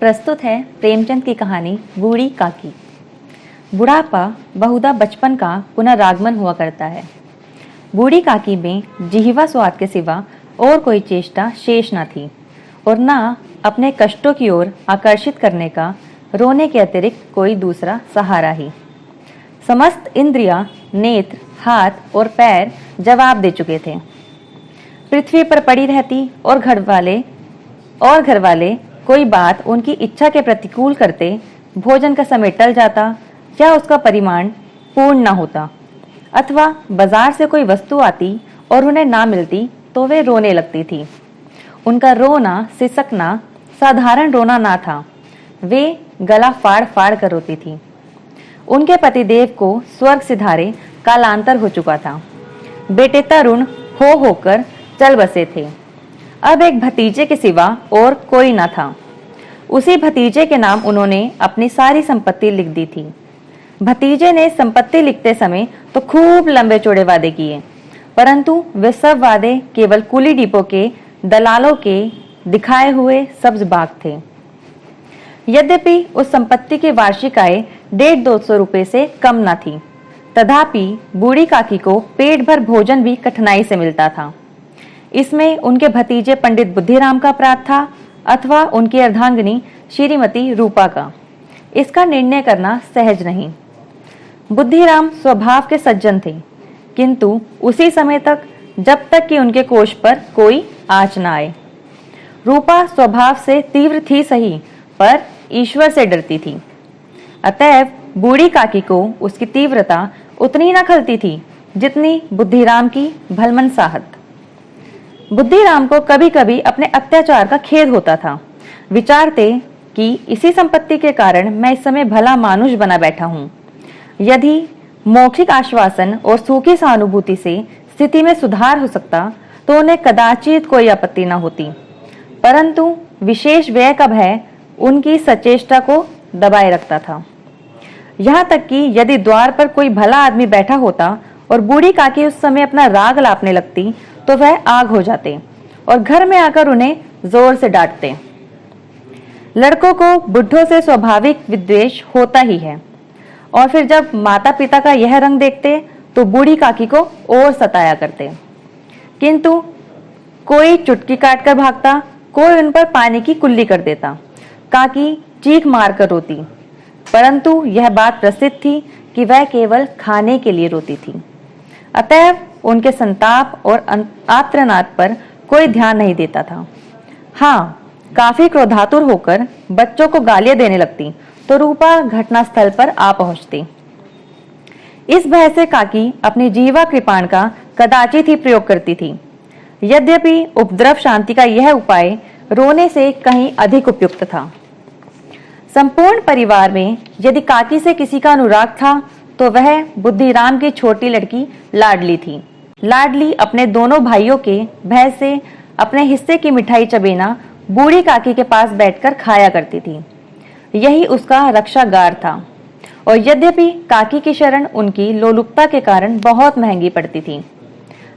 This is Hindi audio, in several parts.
प्रस्तुत है प्रेमचंद की कहानी बूढ़ी काकी। बुढ़ापा बहुधा बचपन का पुनरागमन हुआ करता है। बूढ़ी काकी में जिह्वा स्वाद के सिवा और कोई चेष्टा शेष न थी और न अपने कष्टों की ओर आकर्षित करने का रोने के अतिरिक्त कोई दूसरा सहारा ही। समस्त इंद्रियां, नेत्र, हाथ और पैर जवाब दे चुके थे। पृथ्वी पर पड़ी रहती और घरवाले कोई बात उनकी इच्छा के प्रतिकूल करते, भोजन का समय टल जाता या उसका परिमाण पूर्ण न होता, अथवा बाजार से कोई वस्तु आती और उन्हें ना मिलती तो वे रोने लगती थी। उनका रोना सिसकना साधारण रोना ना था, वे गला फाड़ फाड़ कर रोती थी। उनके पतिदेव को स्वर्ग सिधारे कालांतर हो चुका था। बेटे तरुण हो होकर चल बसे थे। अब एक भतीजे के सिवा और कोई न था। उसी भतीजे के नाम उन्होंने अपनी सारी संपत्ति लिख दी थी। भतीजे ने संपत्ति लिखते समय तो खूब लंबे चौड़े वादे किए, परंतु वे सब वादे केवल कुली डिपो के दलालों के दिखाए हुए सब्ज बाग थे। यद्यपि उस संपत्ति की वार्षिक आय 150-200 रुपये से कम न थी, तथापि बूढ़ी काकी को पेट भर भोजन भी कठिनाई से मिलता था। इसमें उनके भतीजे पंडित बुद्धिराम का अपराध था अथवा उनकी अर्धांगिनी श्रीमती रूपा का, इसका निर्णय करना सहज नहीं। बुद्धिराम स्वभाव के सज्जन थे, किंतु उसी समय तक जब तक कि उनके कोष पर कोई आँच न आए। रूपा स्वभाव से तीव्र थी सही, पर ईश्वर से डरती थी। अतएव बूढ़ी काकी को उसकी तीव्रता उतनी न खलती थी जितनी बुद्धिराम की भलमनसाहत। बुद्धिराम को कभी कभी अपने अत्याचार का खेद होता था। विचारते कि इसी संपत्ति के कारण मैं इस समय भला मानुष बना बैठा हूँ। यदि मौखिक आश्वासन और सूखी सहानुभूति से स्थिति में सुधार हो सकता तो उन्हें कदाचित कोई आपत्ति न होती, परंतु विशेष व्यय का भय उनकी सचेष्टा को दबाए रखता था। यहाँ तक कि यदि द्वार पर कोई भला आदमी बैठा होता और बूढ़ी काकी उस समय अपना राग लापने लगती तो वह आग हो जाते और घर में आकर उन्हें जोर से डांटते। लड़कों को बुढ़ों से स्वाभाविक विद्वेष होता ही है, और फिर जब माता पिता का यह रंग देखते तो बूढ़ी काकी को और सताया करते। किंतु कोई चुटकी काट कर भागता, कोई उन पर पानी की कुल्ली कर देता। काकी चीख मार कर रोती, परंतु यह बात प्रसिद्ध थी कि वह केवल खाने के लिए रोती थी। अतएव उनके संताप और आर्तनाद पर कोई ध्यान नहीं देता था। हाँ, काफी क्रोधातुर होकर बच्चों को गालियां देने लगती तो रूपा घटनास्थल पर आ पहुंचती। इस भय से काकी अपनी जीवा कृपाण का कदाचित ही प्रयोग करती थी। यद्यपि उपद्रव शांति का यह उपाय रोने से कहीं अधिक उपयुक्त था। संपूर्ण परिवार में यदि काकी से किसी का अनुराग था तो वह बुद्धिराम की छोटी लड़की लाडली थी। लाडली अपने दोनों भाइयों के भय से अपने हिस्से की मिठाई चबेना बूढ़ी काकी के पास बैठकर खाया करती थी। यही उसका रक्षागार था, और यद्यपि काकी की शरण उनकी लोलुपता के कारण बहुत महंगी पड़ती थी,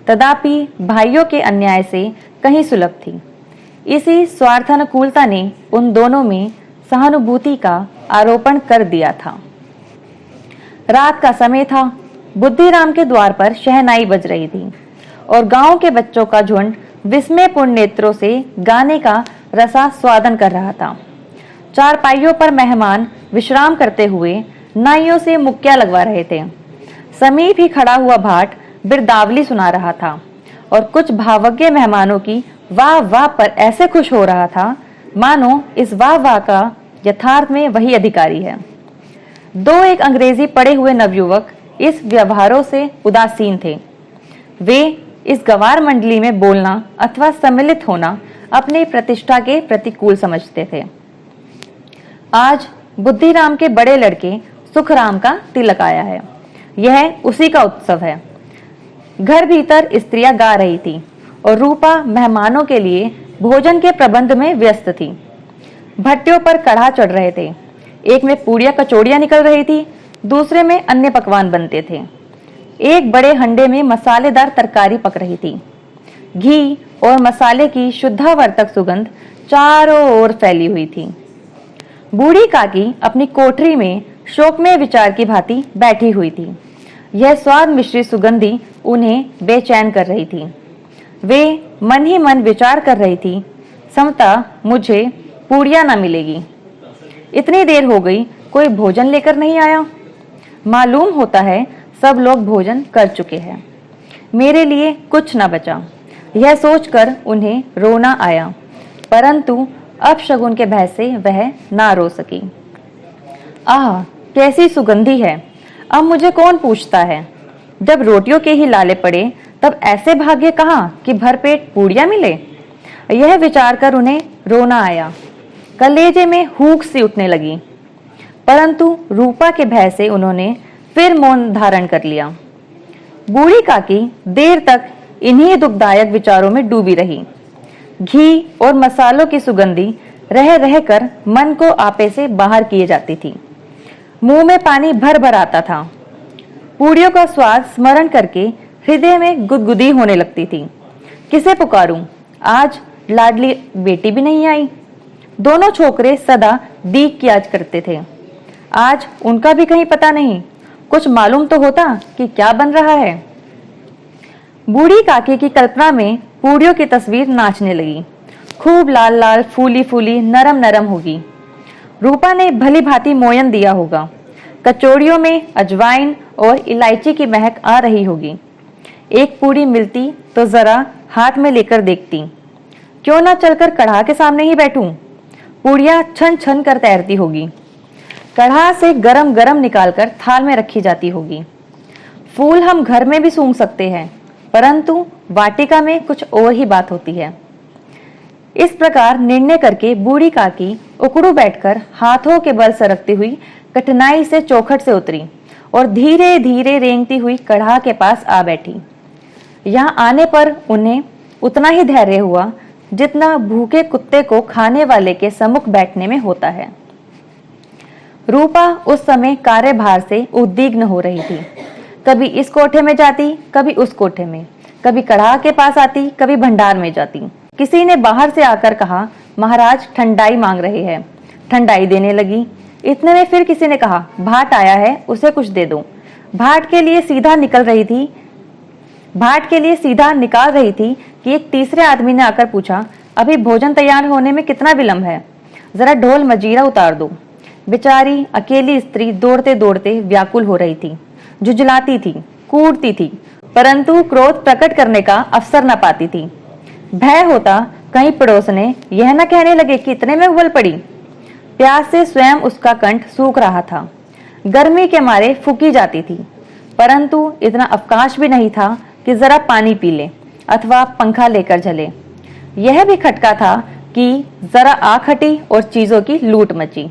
तथापि भाइयों के अन्याय से कहीं सुलभ थी। इसी स्वार्थानुकूलता ने उन दोनों में सहानुभूति का आरोपण कर दिया था। रात का समय था। बुद्धिराम के द्वार पर शहनाई बज रही थी और गांव के बच्चों का झुंड विस्मयपूर्ण नेत्रों से गाने का रसास्वादन कर रहा था। चारपाइयों पर मेहमान विश्राम करते हुए नाइयों से मुक्कियां लगवा रहे थे। समीप ही खड़ा हुआ भाट बिरदावली सुना रहा था और कुछ भावज्ञ मेहमानों की वाह वाह पर ऐसे खुश हो रहा था मानो इस वाह वाह का यथार्थ में वही अधिकारी है। दो एक अंग्रेजी पढ़े हुए नवयुवक इस व्यवहारों से उदासीन थे। वे इस गवार मंडली में बोलना अथवा सम्मिलित होना अपनी प्रतिष्ठा के प्रतिकूल समझते थे। आज बुद्धिराम के बड़े लड़के सुखराम का तिलक आया है। यह उसी का उत्सव है। घर भीतर स्त्रियां गा रही थी और रूपा मेहमानों के लिए भोजन के प्रबंध में व्यस्त थी। भट्टियों पर कढ़ा चढ़ रहे थे। एक में पूड़ियां कचौड़ियां निकल रही थी, दूसरे में अन्य पकवान बनते थे। एक बड़े हंडे में मसालेदार तरकारी पक रही थी। घी और मसाले की शुद्धावर्तक सुगंध चारों ओर फैली हुई थी। बूढ़ी काकी अपनी कोठरी में शोकमय विचार की भांति बैठी हुई थी। यह स्वाद मिश्रित सुगंधी उन्हें बेचैन कर रही थी। वे मन ही मन विचार कर रही थी, समता मुझे पूड़ियाँ न मिलेगी। इतनी देर हो गई, कोई भोजन लेकर नहीं आया। मालूम होता है सब लोग भोजन कर चुके हैं, मेरे लिए कुछ न बचा। यह सोचकर उन्हें रोना आया, परंतु अपशगुन के भय से वह ना रो सकी। आह, कैसी सुगंधी है, अब मुझे कौन पूछता है। जब रोटियों के ही लाले पड़े तब ऐसे भाग्य कहाँ कि भरपेट पूड़ियाँ मिले। यह विचार कर उन्हें रोना आया, कलेजे में हूक सी उठने लगी, परंतु रूपा के भय से उन्होंने फिर मौन धारण कर लिया। बूढ़ी काकी देर तक इन्हीं दुखदायक विचारों में डूबी रही। घी और मसालों की सुगंधी रह रहकर मन को आपे से बाहर किए जाती थी। मुंह में पानी भर भर आता था। पूड़ियों का स्वाद स्मरण करके हृदय में गुदगुदी होने लगती थी। किसे पुकारूं? आज लाडली बेटी भी नहीं आई। दोनों छोकरे सदा दीख की आज करते थे, आज उनका भी कहीं पता नहीं। कुछ मालूम तो होता कि क्या बन रहा है। बूढ़ी काकी की कल्पना में पूड़ियों की तस्वीर नाचने लगी। खूब लाल लाल, फूली फूली, नरम नरम होगी। रूपा ने भली भांति मोयन दिया होगा। कचौड़ियों में अजवाइन और इलायची की महक आ रही होगी। एक पूड़ी मिलती तो जरा हाथ में लेकर देखती। क्यों ना चलकर कढ़ा के सामने ही बैठूं। पूड़ियां छन छन कर तैरती होगी। कढ़ा से गरम गरम निकालकर थाल में रखी जाती होगी। फूल हम घर में भी सूंघ सकते हैं, परंतु वाटिका में कुछ और ही बात होती है। इस प्रकार निर्णय करके बूढ़ी काकी उकड़ू बैठकर हाथों के बल सरकती हुई कठिनाई से चौखट से उतरी और धीरे धीरे रेंगती हुई कढ़ा के पास आ बैठी। यहाँ आने पर उन्हें उतना ही धैर्य हुआ जितना भूखे कुत्ते को खाने वाले के सम्मुख बैठने में होता है। रूपा उस समय कार्यभार से उद्विग्न हो रही थी। कभी इस कोठे में जाती, कभी उस कोठे में, कभी कढ़ा के पास आती, कभी भंडार में जाती। किसी ने बाहर से आकर कहा, महाराज ठंडाई मांग रहे हैं। ठंडाई देने लगी। इतने में फिर किसी ने कहा, भाट आया है, उसे कुछ दे दो। भाट के लिए सीधा निकाल रही थी कि एक तीसरे आदमी ने आकर पूछा, अभी भोजन तैयार होने में कितना विलंब है, जरा ढोल मजीरा उतार दो। बेचारी अकेली स्त्री दौड़ते दौड़ते व्याकुल हो रही थी, झुंझलाती थी, कूदती थी, परंतु क्रोध प्रकट करने का अवसर न पाती थी। भय होता कहीं पड़ोसने यह न कहने लगे कि इतने में उबल पड़ी। प्यास से स्वयं उसका कंठ सूख रहा था। गर्मी के मारे फूकी जाती थी, परंतु इतना अवकाश भी नहीं था कि जरा पानी पी ले अथवा पंखा लेकर झले। यह भी खटका था कि जरा आँख हटी और चीजों की लूट मची।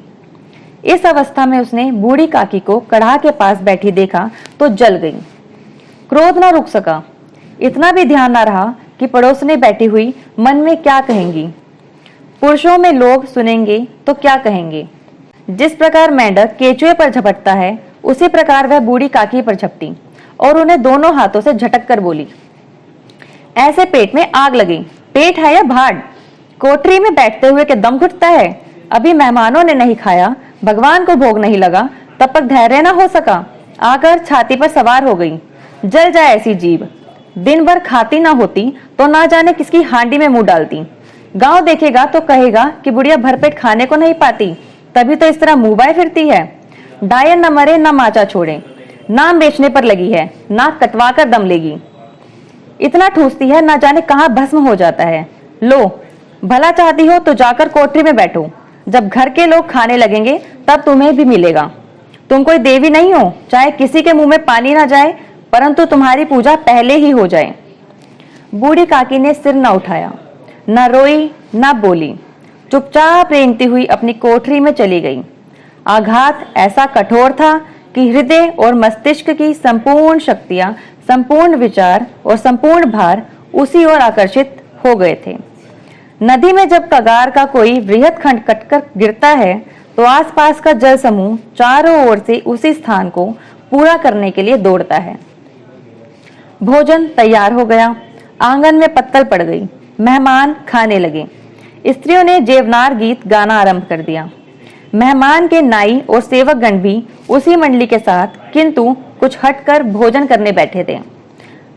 इस अवस्था में उसने बूढ़ी काकी को कढ़ा के पास बैठी देखा तो जल गई। क्रोध न रुक सका। इतना भी ध्यान न रहा कि पड़ोसने बैठी हुई मन में क्या कहेंगी। पुरुषों में लोग सुनेंगे तो क्या कहेंगे। जिस प्रकार मेंढक केचुए पर झपटता है, उसी प्रकार वह बूढ़ी काकी पर झपटी और उन्हें दोनों हाथों से झटक कर बोली, ऐसे पेट में आग लगी। पेट है या भाड़? कोठरी में बैठते हुए के दम घुटता है। अभी मेहमानों ने नहीं खाया, भगवान को भोग नहीं लगा, तब तक धैर्य न हो सका, आकर छाती पर सवार हो गई। जल जाए ऐसी जीभ। दिन भर खाती ना होती तो ना जाने किसकी हांडी में मुंह डालती। गांव देखेगा तो कहेगा कि बुढ़िया भरपेट खाने को नहीं पाती, तभी तो इस तरह मुंह बाय फिरती है। डायर न मरे न माचा छोड़े, नाम बेचने पर लगी है, नाक कटवा कर दम लेगी। इतना ठूसती है ना जाने कहाँ भस्म हो जाता है। लो, भला चाहती हो तो जाकर कोठरी में बैठो, जब घर के लोग खाने लगेंगे तब तुम्हें भी मिलेगा। तुम कोई देवी नहीं हो, चाहे किसी के मुंह में पानी ना जाए, परंतु तुम्हारी पूजा पहले ही हो जाए। बूढ़ी काकी ने सिर न उठाया, न रोई न बोली, चुपचाप रेंगती हुई अपनी कोठरी में चली गई। आघात ऐसा कठोर था कि हृदय और मस्तिष्क की संपूर्ण शक्तियां, संपूर्ण विचार और संपूर्ण भार उसी ओर आकर्षित हो गए थे। नदी में जब कगार का कोई वृहद खंड कटकर गिरता है तो आसपास का जल समूह चारों ओर से उसी स्थान को पूरा करने के लिए दौड़ता है। भोजन तैयार हो गया। आंगन में पत्तल पड़ गई। मेहमान खाने लगे। स्त्रियों ने जेवनार गीत गाना आरंभ कर दिया। मेहमान के नाई और सेवकगण भी उसी मंडली के साथ किंतु कुछ हटकर भोजन करने बैठे थे,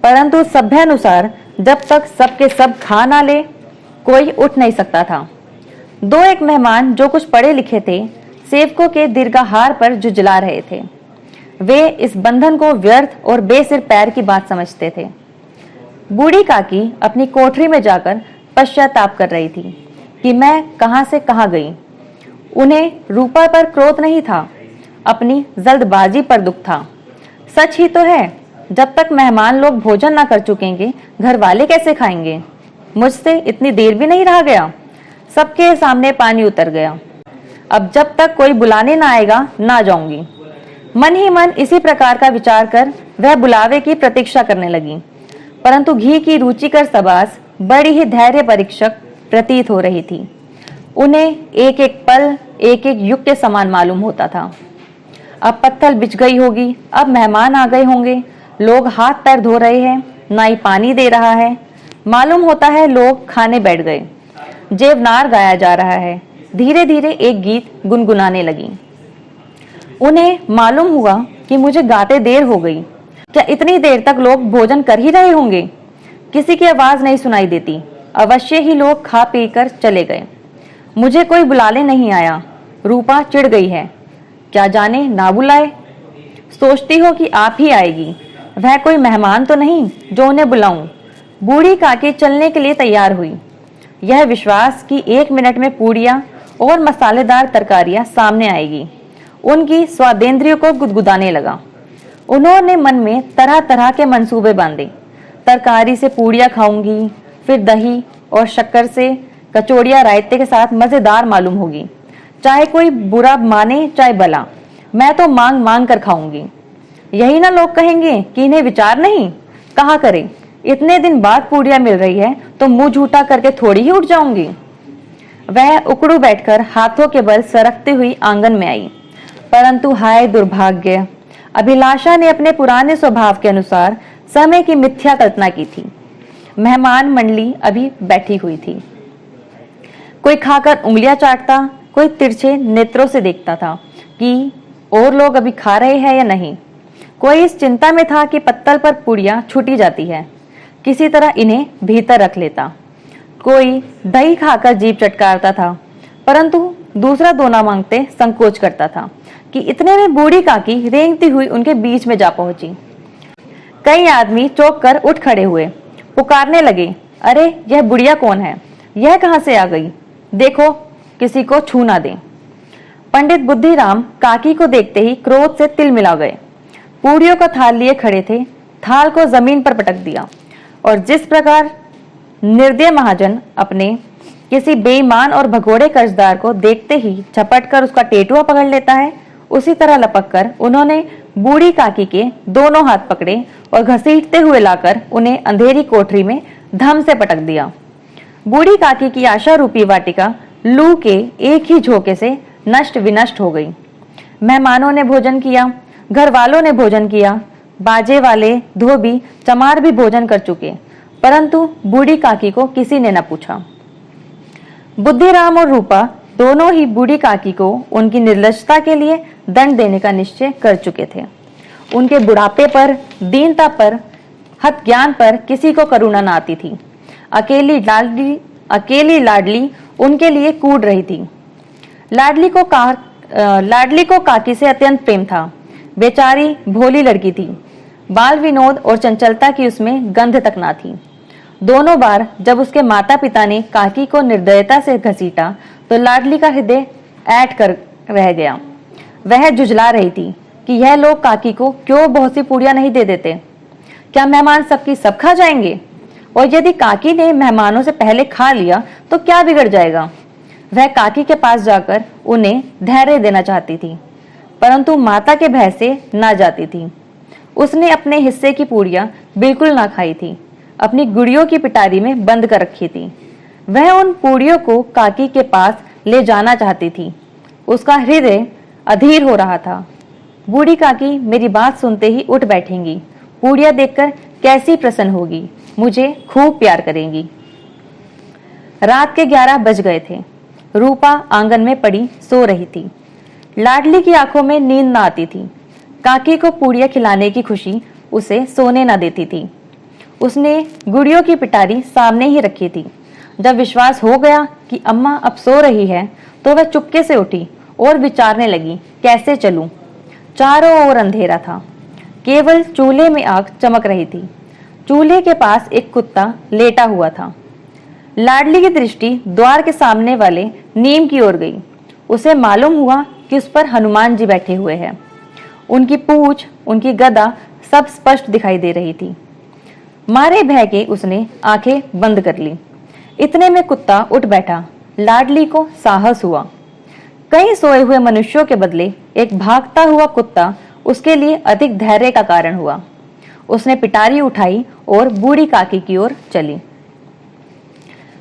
परंतु सभ्यानुसार जब तक सबके सब खा ना ले कोई उठ नहीं सकता था। दो एक मेहमान जो कुछ पढ़े लिखे थे सेवकों के दीर्घाहार पर जुझला रहे थे। वे इस बंधन को व्यर्थ और बेसिर पैर की बात समझते थे। बूढ़ी काकी अपनी कोठरी में जाकर पश्चाताप कर रही थी कि मैं कहां से कहां गई। उन्हें रूपा पर क्रोध नहीं था, अपनी जल्दबाजी पर दुख था। सच ही तो है, जब तक मेहमान लोग भोजन ना कर चुकेंगे घर वाले कैसे खाएंगे। मुझसे इतनी देर भी नहीं रहा गया, सबके सामने पानी उतर गया। अब जब तक कोई बुलाने ना आएगा ना जाऊंगी। मन ही मन इसी प्रकार का विचार कर वह बुलावे की प्रतीक्षा करने लगी, परंतु घी की रुचिकर सबास बड़ी ही धैर्य परीक्षक प्रतीत हो रही थी। उन्हें एक एक पल एक एक युग के समान मालूम होता था। अब पत्थल बिछ गई होगी, अब मेहमान आ गए होंगे, लोग हाथ पैर धो रहे हैं, नाई पानी दे रहा है, मालूम होता है लोग खाने बैठ गए। जेवनार गाया जा रहा है, धीरे धीरे एक गीत गुनगुनाने लगी। उन्हें मालूम हुआ कि मुझे गाते देर हो गई। क्या इतनी देर तक लोग भोजन कर ही रहे होंगे? किसी की आवाज नहीं सुनाई देती, अवश्य ही लोग खा पी कर चले गए। मुझे कोई बुलाने नहीं आया। रूपा चिढ़ गई है, क्या जाने ना बुलाए। सोचती हो कि आप ही आएगी, वह कोई मेहमान तो नहीं जो उन्हें बुलाऊं। बूढ़ी काकी चलने के लिए तैयार हुई, यह विश्वास कि 1 मिनट में पूड़ियां और मसालेदार तरकारियां सामने आएगी उनकी स्वादेंद्रियों को गुदगुदाने लगा। उन्होंने मन में तरह तरह के मंसूबे बांधे। तरकारी से पूड़ियां खाऊंगी, फिर दही और शक्कर से कचौड़ियां रायते के साथ मजेदार मालूम होगी। चाहे कोई बुरा माने चाहे भला, मैं तो मांग मांग कर खाऊंगी। यही ना लोग कहेंगे कि इन्हें विचार नहीं। कहा करे, इतने दिन बाद पूड़ियां मिल रही है तो मुंह झूठा करके थोड़ी ही उठ जाऊंगी। वह उकड़ू बैठकर हाथों के बल सरकती हुई आंगन में आई, परंतु हाय दुर्भाग्य, अभिलाषा ने अपने पुराने स्वभाव के अनुसार समय की मिथ्या कल्पना की थी। मेहमान मंडली अभी बैठी हुई थी। कोई खाकर उंगलियां चाटता, कोई तिरछे नेत्रों से देखता था कि और लोग अभी खा रहे हैं या नहीं। कोई इस चिंता में था कि पत्तल पर पूड़ियां छूटी जाती है, किसी तरह इन्हें भीतर रख लेता। कोई दही खाकर जीभ चटकारता था, परंतु दूसरा दोना मांगते संकोच करता था कि इतने में बूढ़ी काकी रेंगती हुई उनके बीच में जा पहुंची। कई आदमी चौंक कर उठ खड़े हुए, पुकारने लगे, अरे यह बुढ़िया कौन है? यह कहां से आ गई? देखो किसी को छू ना दे। पंडित बुद्धिराम काकी को देखते ही क्रोध से तिल मिला गए। पूड़ियों का थाल लिए खड़े थे, थाल को जमीन पर पटक दिया और जिस प्रकार निर्दय महाजन अपने किसी बेईमान और भगोड़े कर्जदार को देखते ही झपट कर उसका टेटुआ पकड़ लेता है, उसी तरह लपक कर उन्होंने बूढ़ी काकी के दोनों हाथ पकड़े और घसीटते हुए लाकर उन्हें अंधेरी कोठरी में धम से पटक दिया। बूढ़ी काकी की आशा रूपी वाटिका लू के एक ही झोंके से नष्ट विनष्ट हो गई। मेहमानों ने भोजन किया, घर वालों ने भोजन किया, बाजे वाले, धोबी, चमार भी भोजन कर चुके, परंतु बूढ़ी काकी को किसी ने न पूछा। बुद्धिराम और रूपा दोनों ही बूढ़ी काकी को उनकी निर्लजता के लिए दंड देने का निश्चय कर चुके थे। उनके बुढ़ापे पर, दीनता पर, हत ज्ञान पर किसी को करुणा न आती थी। अकेली लाडली उनके लिए कूद रही थी। लाडली को काकी से अत्यंत प्रेम था। बेचारी भोली लड़की थी, बाल विनोद और चंचलता की उसमें गंध तक ना थी। दोनों बार जब उसके माता पिता ने काकी को निर्दयता से घसीटा तो लाडली का हृदय ऐंठ कर रह गया। वह जुझला रही थी कि यह लोग काकी को क्यों बहुत सी पूड़ियां नहीं दे देते। क्या मेहमान सबकी सब खा जाएंगे? और यदि काकी ने मेहमानों से पहले खा लिया तो क्या बिगड़ जाएगा? वह काकी के पास जाकर उन्हें धैर्य देना चाहती थी, परंतु माता के भय से ना जाती थी। उसने अपने हिस्से की पूड़ियां बिल्कुल ना खाई थी, अपनी गुड़ियों की पिटारी में बंद कर रखी थी। वह उन पूड़ियों को काकी के पास ले जाना चाहती थी। उसका हृदय अधीर हो रहा था। बूढ़ी काकी मेरी बात सुनते ही उठ बैठेंगी, पूड़ियां देखकर कैसी प्रसन्न होगी, मुझे खूब प्यार करेंगी। रात के 11 बज गए थे। रूपा आंगन में पड़ी सो रही थी। लाडली की आंखों में नींद ना आती थी। काकी को पूड़ियाँ खिलाने की खुशी उसे सोने न देती थी। उसने गुड़ियों की पिटारी सामने ही रखी थी। जब विश्वास हो गया कि अम्मा अब सो रही है तो वह चुपके से उठी और विचारने लगी, कैसे चलूं। चारों ओर अंधेरा था, केवल चूल्हे में आग चमक रही थी। चूल्हे के पास एक कुत्ता लेटा हुआ था। लाडली की दृष्टि द्वार के सामने वाले नीम की ओर गई। उसे मालूम हुआ कि उस पर हनुमान जी बैठे हुए हैं। उनकी पूंछ, उनकी गदा सब स्पष्ट दिखाई दे रही थी। मारे भय के उसने आंखें बंद कर ली। इतने में कुत्ता उठ बैठा। लाडली को साहस हुआ। कई सोए हुए मनुष्यों के बदले एक भागता हुआ कुत्ता उसके लिए अधिक धैर्य का कारण हुआ। उसने पिटारी उठाई और बूढ़ी काकी की ओर चली।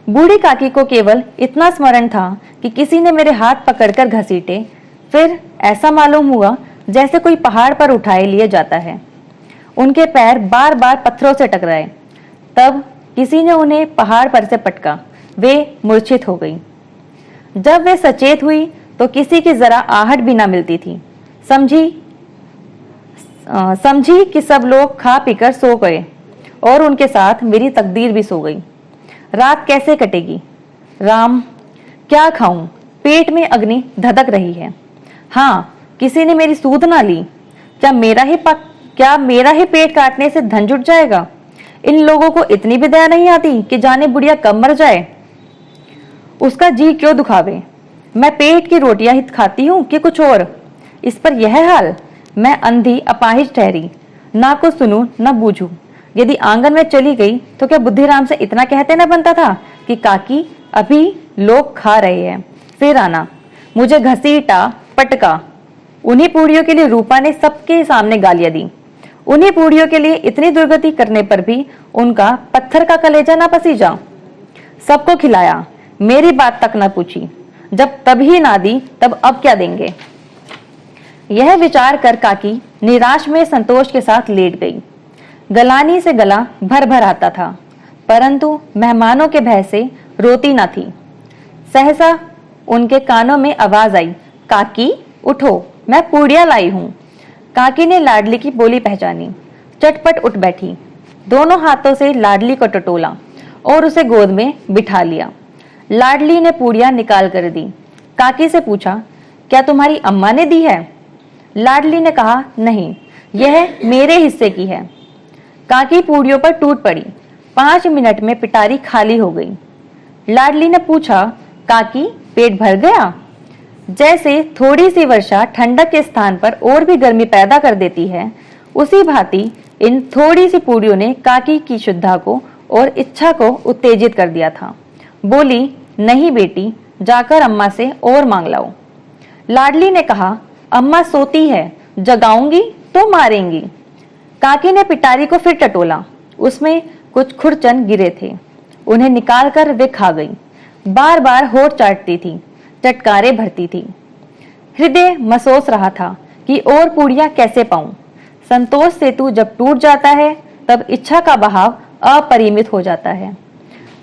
बूढ़ी काकी को केवल इतना स्मरण था कि किसी ने मेरे हाथ पकड़कर घसीटे। फिर ऐसा मालूम हुआ जैसे कोई पहाड़ पर उठाए लिए जाता है। उनके पैर बार बार पत्थरों से टकराए। तब किसी ने उन्हें पहाड़ पर से पटका। वे मूर्छित हो गई। जब वे सचेत हुई तो किसी की जरा आहट भी ना मिलती थी। समझी कि सब लोग खा पीकर सो गए और उनके साथ मेरी तकदीर भी सो गई। रात कैसे कटेगी? राम, क्या खाऊं? पेट में अग्नि धधक रही है। हाँ, किसी ने मेरी सूध ना ली। क्या मेरा ही पेट काटने से धन जुट जाएगा? इन लोगों को इतनी भी दया नहीं आती कि जाने बुढ़िया कब मर जाए। उसका जी क्यों दुखावे? मैं पेट की रोटियां ही खाती हूं कि कुछ और? इस पर यह हाल। मैं अंधी अपाहिज ठहरी, ना को सुनूं ना बूझूं। यदि आंगन में चली गई तो क्या बुद्धिराम से इतना कहते न बनता था कि काकी, अभी लोग खा रहे हैं, फिर आना। मुझे घसीटा, पटका। उन्हीं पूड़ियों के लिए रूपा ने सबके सामने गालियां दी। उन्हीं पूड़ियों के लिए इतनी दुर्गति करने पर भी उनका पत्थर का कलेजा ना पसीजा। सबको खिलाया, मेरी बात तक ना पूछी। जब तभी ना दी तब अब क्या देंगे? यह विचार कर काकी निराश में संतोष के साथ लेट गई। गलानी से गला भर भर आता था, परंतु मेहमानों के भय से रोती न थी। सहसा उनके कानों में आवाज आई, काकी उठो, मैं पूड़ियां लाई हूं। काकी ने लाडली की बोली पहचानी। चटपट उठ बैठी, दोनों हाथों से लाडली को टटोला और उसे गोद में बिठा लिया। लाडली ने पूड़ियां निकाल कर दी। काकी से पूछा, क्या तुम्हारी अम्मा ने दी है? लाडली ने कहा, नहीं, यह मेरे हिस्से की है। काकी पूड़ियों पर टूट पड़ी। 5 मिनट में पिटारी खाली हो गई। लाडली ने पूछा, काकी पेट भर गया? जैसे थोड़ी सी वर्षा ठंडक के स्थान पर और भी गर्मी पैदा कर देती है, उसी भांति इन थोड़ी सी पूड़ियों ने काकी की शुद्धा को और इच्छा को उत्तेजित कर दिया था। बोली, नहीं बेटी, जाकर अम्मा से और मांग लाओ। लाडली ने कहा, अम्मा सोती है, जगाऊंगी तो मारेंगी। काकी ने पिटारी को फिर टटोला। उसमें कुछ खुरचन गिरे थे। उन्हें निकालकर वे खा गई। बार बार होठ चाटती थी, चटकारे भरती थी। हृदय मसोस रहा था कि और पूड़ियां कैसे पाऊं। संतोष सेतु जब टूट जाता है तब इच्छा का बहाव अपरिमित हो जाता है।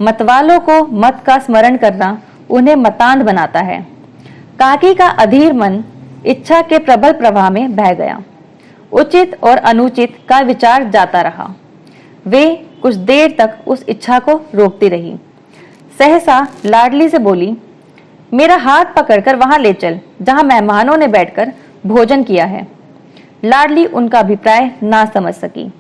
मतवालों को मत का स्मरण करना उन्हें मतांध बनाता है। काकी का अधीर मन इच्छा के प्रबल प्रवाह में बह गया। उचित और अनुचित का विचार जाता रहा। वे कुछ देर तक उस इच्छा को रोकती रही। सहसा लाडली से बोली, मेरा हाथ पकड़कर वहां ले चल जहां मेहमानों ने बैठकर भोजन किया है। लाडली उनका अभिप्राय ना समझ सकी।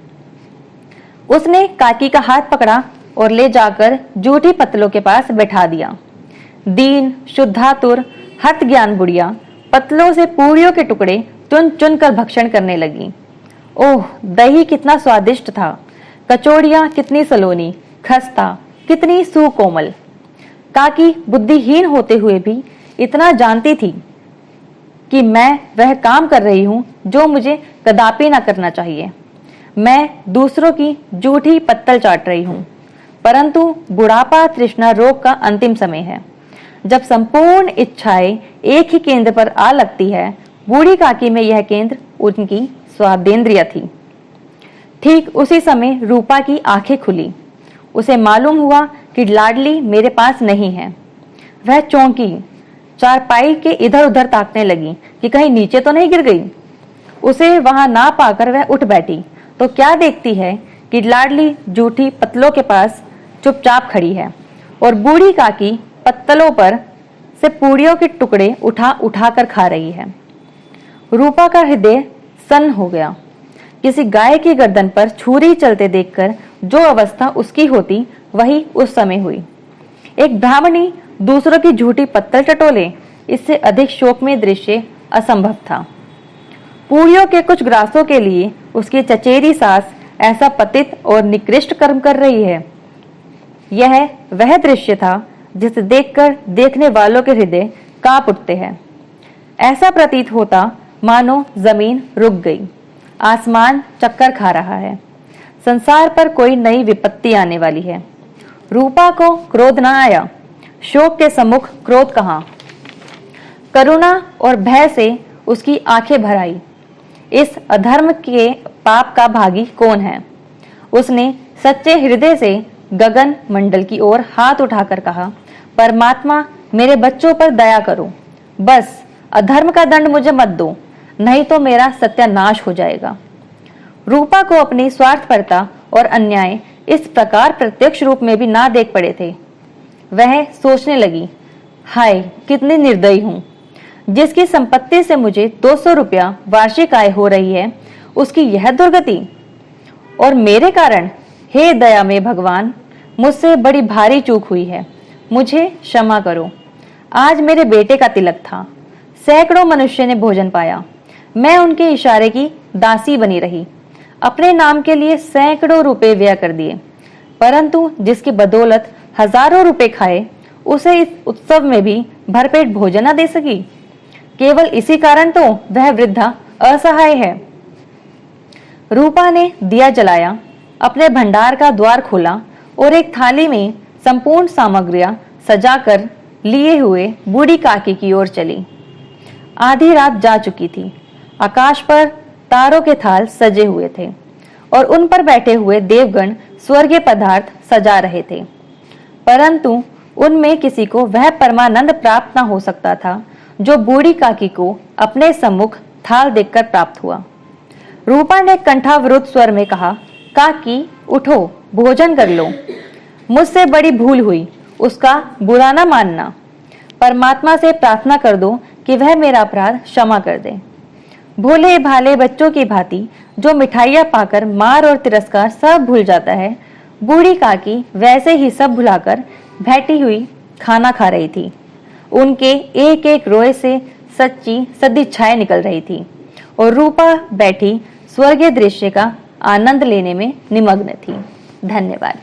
उसने काकी का हाथ पकड़ा और ले जाकर जूठी पत्तलों के पास बैठा दिया। दीन, शुद्धातुर, हत ज्ञान बुढ़िया पत्तलों से पूड़ियों के टुकड़े चुन चुन कर भक्षण करने लगी। ओह, दही कितना स्वादिष्ट था, कचौड़ियां कितनी सलोनी, खस्ता कितनी सुकोमल। काकी बुद्धिहीन होते हुए भी इतना जानती थी कि मैं वह काम कर रही हूं जो मुझे कदापि ना करना चाहिए। मैं दूसरों की जूठी पत्तल चाट रही हूं, परंतु बुढ़ापा तृष्णा रोग का अंतिम समय है। जब संपूर्ण इच्छाएं एक ही केंद्र पर आ लगती है, बूढ़ी काकी में यह केंद्र उनकी स्वादेंद्रिय थी। ठीक उसी समय रूपा की आंखें खुली। उसे मालूम हुआ कि लाडली मेरे पास नहीं है। वह चौंकी। चारपाई के इधर उधर ताकने लगी कि कहीं नीचे तो नहीं गिर गई। उसे वहां ना पाकर वह उठ बैठी तो क्या देखती है कि लाडली जूठी पत्तलों के पास चुपचाप खड़ी है और बूढ़ी काकी पत्तलों पर से पूड़ियों के टुकड़े उठा उठा कर खा रही है। रूपा का हृदय सन्न हो गया। किसी गाय की गर्दन पर छुरी चलते देखकर जो अवस्था उसकी होती वही उस समय हुई। एक ब्राह्मणी दूसरों की झूठी पत्तल टटोले, इससे अधिक शोकमय दृश्य असंभव था। पूड़ियों के कुछ ग्रासों के लिए उसकी चचेरी सास ऐसा पतित और निकृष्ट कर्म कर रही है। यह वह दृश्य था जिसे देखकर देखने वालों के हृदय कांप उठते हैं। ऐसा प्रतीत होता मानो जमीन रुक गई, आसमान चक्कर खा रहा है, संसार पर कोई नई विपत्ति आने वाली है। रूपा को क्रोध न आया, शोक के सम्मुख क्रोध कहां। करुणा और भय से उसकी आंखें भर आई। इस अधर्म के पाप का भागी कौन है? उसने सच्चे हृदय से गगन मंडल की ओर हाथ उठाकर कहा, परमात्मा मेरे बच्चों पर दया करो, बस अधर्म का दंड मुझे मत दो, नहीं तो मेरा सत्यानाश हो जाएगा। रूपा को अपनी स्वार्थपरता और अन्याय इस प्रकार प्रत्यक्ष रूप में भी ना देख पड़े थे। वह सोचने लगी, हाय कितनी निर्दयी हूं, जिसकी संपत्ति से मुझे 200 रुपया वार्षिक आय हो रही है, उसकी यह दुर्गति, और मेरे कारण। हे दया में भगवान, मुझसे बड़ी भारी चूक हुई है, मुझे क्षमा करो। आज मेरे बेटे का तिलक था, सैकड़ों मनुष्य ने भोजन पाया, मैं उनके इशारे की दासी बनी रही, अपने नाम के लिए सैकड़ों रुपए व्यय कर दिए, परंतु जिसकी बदौलत हजारों रुपए खाए, उसे इस उत्सव में भी भरपेट भोजन न दे सकी। केवल इसी कारण तो वह वृद्धा असहाय है। रूपा ने दिया जलाया, अपने भंडार का द्वार खोला और एक थाली में संपूर्ण सामग्रियां सजाकर लिए हुए बूढ़ी काकी की ओर चली। आधी रात जा चुकी थी। आकाश पर तारों के थाल सजे हुए थे और उन पर बैठे हुए देवगण स्वर्गीय पदार्थ सजा रहे थे, परंतु उनमें किसी को वह परमानंद प्राप्त न हो सकता था जो बूढ़ी काकी को अपने सम्मुख थाल देखकर प्राप्त हुआ। रूपा ने कंठावरुद्ध स्वर में कहा, काकी उठो, भोजन कर लो, मुझसे बड़ी भूल हुई, उसका बुरा न मानना। परमात्मा से प्रार्थना कर दो कि वह मेरा अपराध क्षमा कर दे। भोले भाले बच्चों की भांति जो मिठाइयां पाकर मार और तिरस्कार सब भूल जाता है, बूढ़ी काकी वैसे ही सब भुलाकर बैठी हुई खाना खा रही थी। उनके एक एक रोए से सच्ची सदिच्छाएं निकल रही थी और रूपा बैठी स्वर्गीय दृश्य का आनंद लेने में निमग्न थी। धन्यवाद।